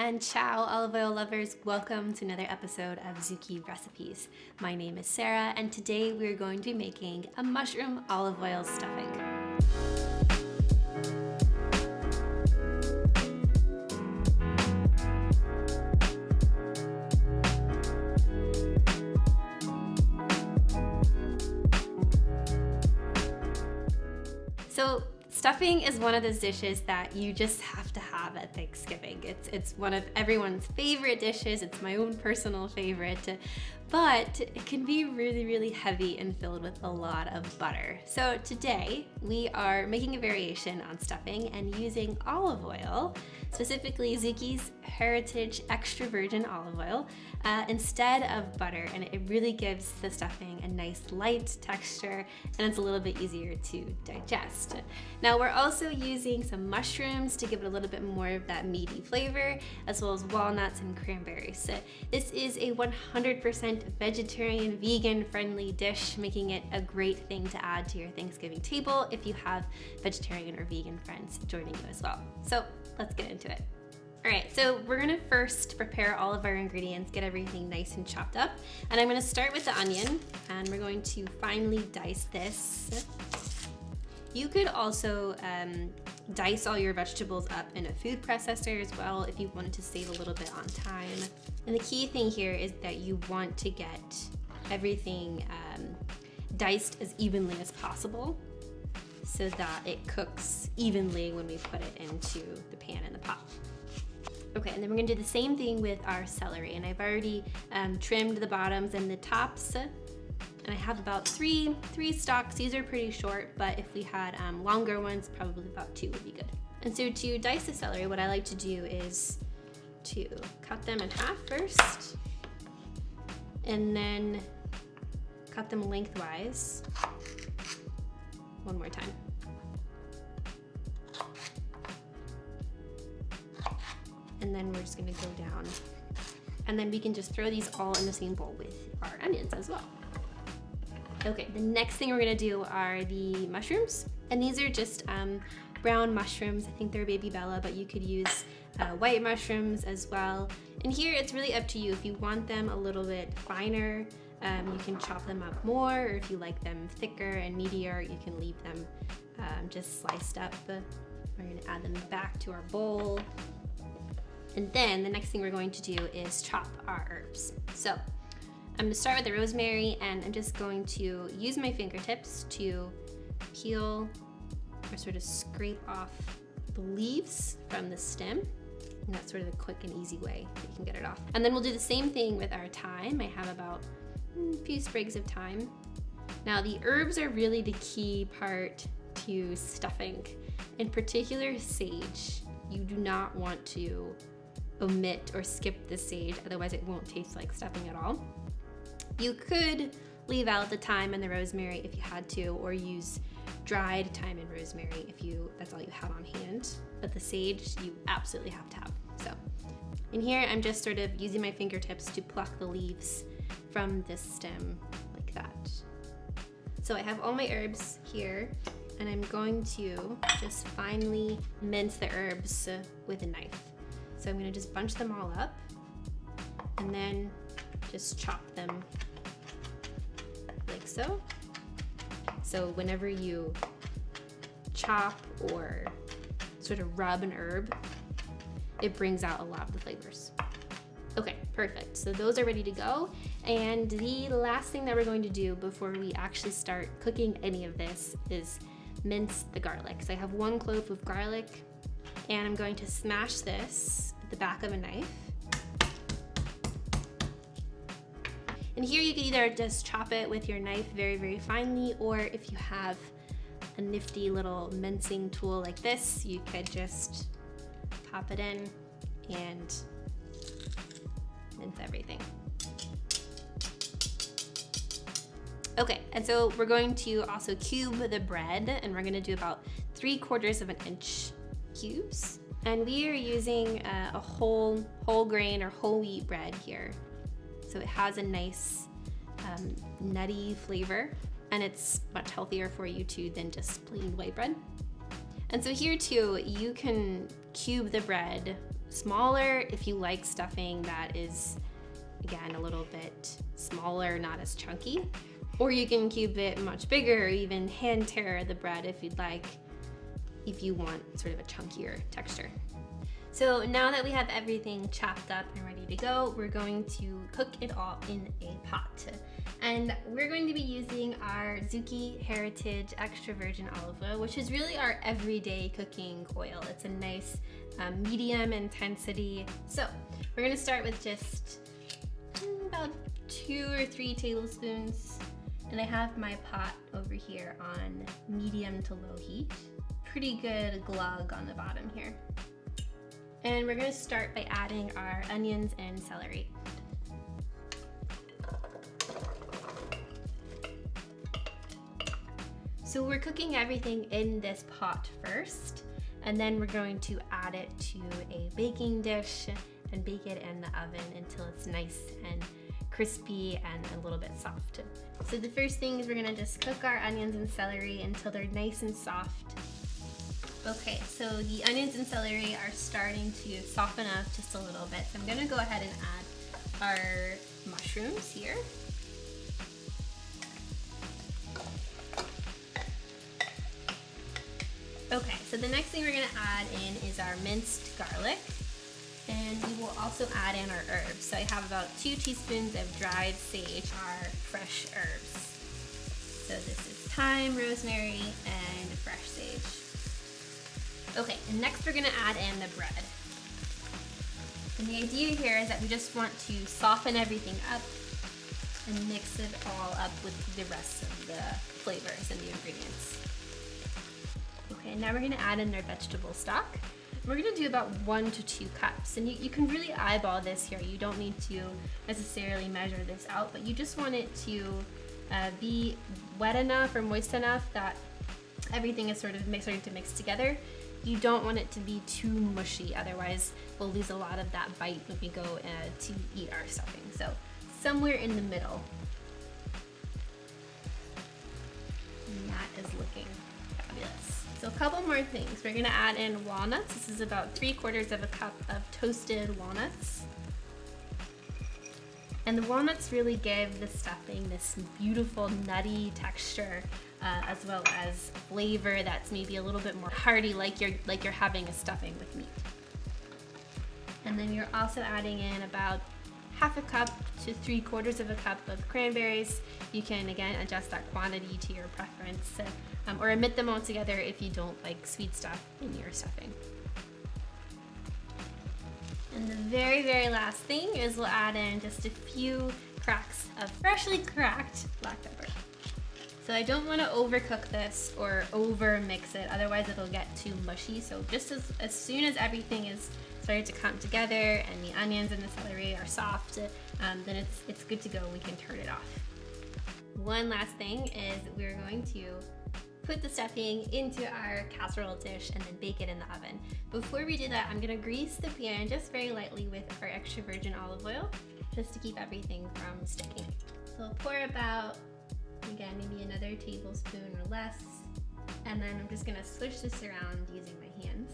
and ciao olive oil lovers, welcome to another episode of Zucchi Recipes. My name is Sarah and today we're going to be making a mushroom olive oil stuffing. So stuffing is one of those dishes that you just have to have at Thanksgiving. It's one of everyone's favorite dishes. It's my own personal favorite, but it can be really, really heavy and filled with a lot of butter. So today we are making a variation on stuffing and using olive oil, specifically Zucchi's Heritage Extra Virgin Olive Oil, instead of butter, and it really gives the stuffing a nice light texture and it's a little bit easier to digest. Now we're also using some mushrooms to give it a little bit more of that meaty flavor, as well as walnuts and cranberries. So this is a 100% vegetarian, vegan friendly dish, making it a great thing to add to your Thanksgiving table if you have vegetarian or vegan friends joining you as well. So let's get into it. All right, so we're gonna first prepare all of our ingredients, get everything nice and chopped up. And I'm gonna start with the onion, and we're going to finely dice this. You could also dice all your vegetables up in a food processor as well if you wanted to save a little bit on time. And the key thing here is that you want to get everything diced as evenly as possible so that it cooks evenly when we put it into the pan in the pot. Okay, and then we're gonna do the same thing with our celery, and I've already trimmed the bottoms and the tops, and I have about three stalks. These are pretty short, but if we had longer ones, probably about 2 would be good. And so to dice the celery, what I like to do is to cut them in half first, and then cut them lengthwise one more time. And then we're just gonna go down. And then we can just throw these all in the same bowl with our onions as well. Okay, the next thing we're gonna do are the mushrooms. And these are just brown mushrooms. I think they're Baby Bella, but you could use white mushrooms as well. And here it's really up to you. If you want them a little bit finer, you can chop them up more, or if you like them thicker and meatier, you can leave them just sliced up. We're gonna add them back to our bowl. And then the next thing we're going to do is chop our herbs. So I'm gonna start with the rosemary, and I'm just going to use my fingertips to peel or sort of scrape off the leaves from the stem. And that's sort of the quick and easy way that you can get it off. And then we'll do the same thing with our thyme. I have about a few sprigs of thyme. Now the herbs are really the key part to stuffing. In particular, sage. You do not want to omit or skip the sage, otherwise it won't taste like stuffing at all. You could leave out the thyme and the rosemary if you had to, or use dried thyme and rosemary if that's all you have on hand. But the sage you absolutely have to have. So in here I'm just sort of using my fingertips to pluck the leaves from this stem like that. So I have all my herbs here, and I'm going to just finely mince the herbs with a knife. So I'm gonna just bunch them all up and then just chop them like so. So whenever you chop or sort of rub an herb, it brings out a lot of the flavors. Okay, perfect. So those are ready to go. And the last thing that we're going to do before we actually start cooking any of this is mince the garlic. So I have 1 clove of garlic, and I'm going to smash this with the back of a knife. And here you can either just chop it with your knife very, very finely, or if you have a nifty little mincing tool like this, you could just pop it in and mince everything. Okay, and so we're going to also cube the bread, and we're gonna do about 3/4 of an inch cubes. And we are using a whole grain or whole wheat bread here. So it has a nice nutty flavor, and it's much healthier for you too than just plain white bread. And so here too, you can cube the bread smaller if you like stuffing that is, again, a little bit smaller, not as chunky. Or you can keep it much bigger, or even hand tear the bread if you'd like, if you want sort of a chunkier texture. So now that we have everything chopped up and ready to go, we're going to cook it all in a pot. And we're going to be using our Zucchi Heritage Extra Virgin Olive Oil, which is really our everyday cooking oil. It's a nice medium intensity. So we're gonna start with just about 2 or 3 tablespoons. And I have my pot over here on medium to low heat. Pretty good glug on the bottom here. And we're gonna start by adding our onions and celery. So we're cooking everything in this pot first, and then we're going to add it to a baking dish and bake it in the oven until it's nice and crispy and a little bit soft. So the first thing is we're gonna just cook our onions and celery until they're nice and soft. Okay, so the onions and celery are starting to soften up just a little bit. So I'm gonna go ahead and add our mushrooms here. Okay, so the next thing we're gonna add in is our minced garlic. And we will also add in our herbs. So I have about 2 teaspoons of dried sage, our fresh herbs. So this is thyme, rosemary, and fresh sage. Okay, and next we're gonna add in the bread. And the idea here is that we just want to soften everything up and mix it all up with the rest of the flavors and the ingredients. Okay, now we're gonna add in our vegetable stock. We're gonna do about 1 to 2 cups. And you can really eyeball this here. You don't need to necessarily measure this out, but you just want it to be wet enough or moist enough that everything is sort of starting to mix together. You don't want it to be too mushy, otherwise we'll lose a lot of that bite when we go to eat our stuffing. So somewhere in the middle. And that is looking fabulous. So a couple more things. We're gonna add in walnuts. This is about 3/4 of a cup of toasted walnuts. And the walnuts really give the stuffing this beautiful nutty texture, as well as flavor that's maybe a little bit more hearty, like you're having a stuffing with meat. And then you're also adding in about 1/2 cup to 3/4 of a cup of cranberries. You can again adjust that quantity to your preference, or omit them altogether if you don't like sweet stuff in your stuffing. And the very, very last thing is we'll add in just a few cracks of freshly cracked black pepper. So I don't want to overcook this or over mix it, otherwise it'll get too mushy. So just as soon as everything is starting to come together and the onions and the celery are soft, then it's good to go. We can turn it off. One last thing is we're going to put the stuffing into our casserole dish and then bake it in the oven. Before we do that, I'm gonna grease the pan just very lightly with our extra virgin olive oil, just to keep everything from sticking. So I'll pour about, again, maybe another tablespoon or less, and then I'm just gonna swish this around using my hands.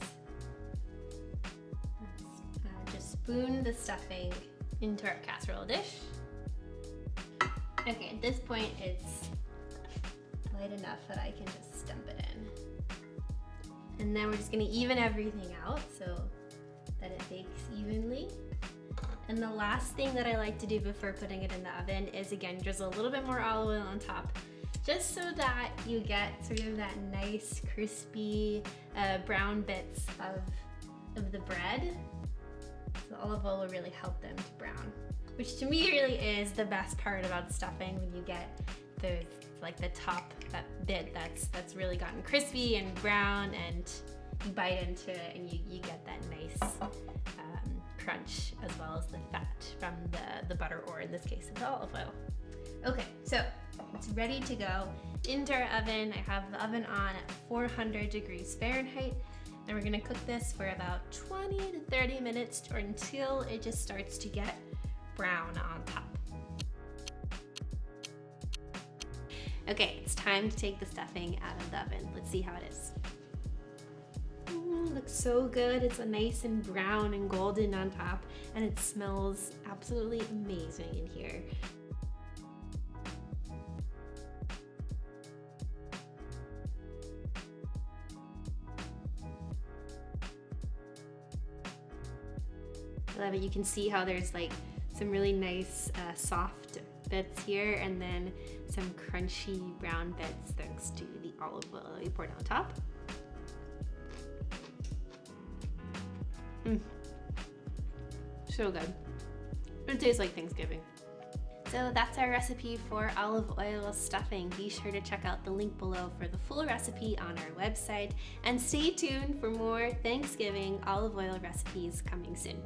Just spoon the stuffing into our casserole dish. Okay, at this point it's light enough that I can just dump it in. And then we're just gonna even everything out so that it bakes evenly. And the last thing that I like to do before putting it in the oven is, again, drizzle a little bit more olive oil on top, just so that you get sort of that nice crispy brown bits of the bread. So olive oil will really help them to brown, which to me really is the best part about stuffing, when you get the top, that bit that's really gotten crispy and brown, and you bite into it and you get that nice crunch, as well as the fat from the butter, or in this case the olive oil. Okay, so it's ready to go into our oven. I have the oven on at 400 degrees Fahrenheit, and we're gonna cook this for about 20 to 30 minutes, or until it just starts to get brown on top. Okay, it's time to take the stuffing out of the oven. Let's see how it is. looks so good. It's a nice and brown and golden on top, and it smells absolutely amazing in here. I love it. You can see how there's like some really nice soft bits here, and then some crunchy brown bits thanks to the olive oil that you poured on top. So good. It tastes like Thanksgiving. So that's our recipe for olive oil stuffing. Be sure to check out the link below for the full recipe on our website, and stay tuned for more Thanksgiving olive oil recipes coming soon.